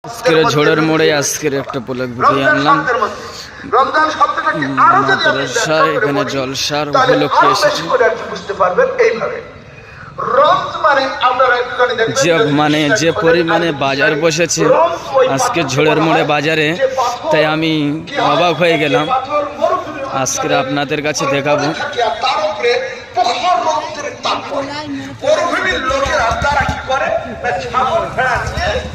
আজকের ঝড়ের মোড়ে আজকের একটা ব্লগ ভিডিও আনলাম। মাদ্রাসা এখানে জলসার উপলক্ষে এসেছি। যে পরিমাণে বাজার বসেছে আজকে ঝড়ের মোড়ে বাজারে, তাই আমি অবাক হয়ে গেলাম। আজকের আপনাদের কাছে দেখাবো।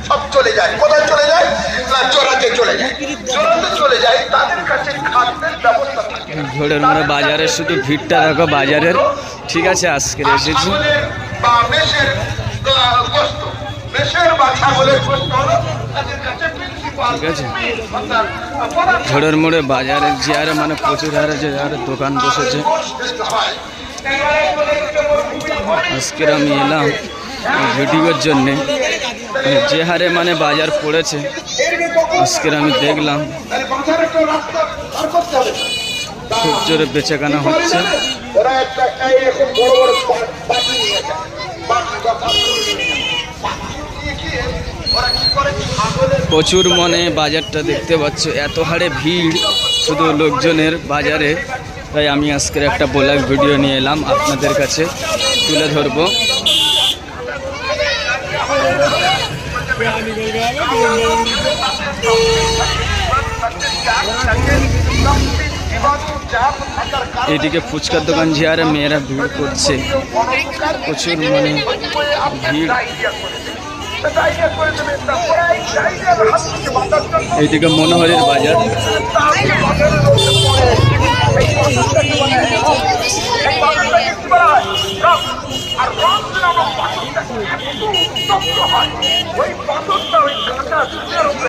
সব চলে যায়, কোথায় চলে যায় না চোরাতে চলে যায়, চোরাতে চলে যায়, তাদের কাছে খাদ্যের ব্যবস্থা থাকে। ঝড়ের মোড়ে বাজারে শুধু ভিড়টা দেখো বাজারের। ঠিক আছে, আজকে এসেছি। বা মেষের গোশত, মেষের বা ছাগলের গোশত হলো তাদের কাছে প্রিন্সিপাল। ঠিক আছে, ঝড়ের মোড়ে বাজারে যে হারে মানে প্রচুর হারে যে হারে দোকান বসেছে। আজকের আমি এলাম ভিডিওর জন্যে, যে হারে মানে বাজার পড়েছে আজকের আমি দেখলাম। খুব জোরে বেচাকেনা হচ্ছে। প্রচুর মনে বাজারটা দেখতে পাচ্ছ, এত হারে ভিড় শুধু লোকজনের বাজারে। তাই আমি আজকের একটা ব্লগ ভিডিও নিয়ে এলাম, আপনাদের কাছে তুলে ধরবো। এদিকে ফুচকার দোকান যে হারে মেয়েরা ভিড় করছে, প্রচুর মানে ভিড়। এইদিকে মনোহরের বাজার। আর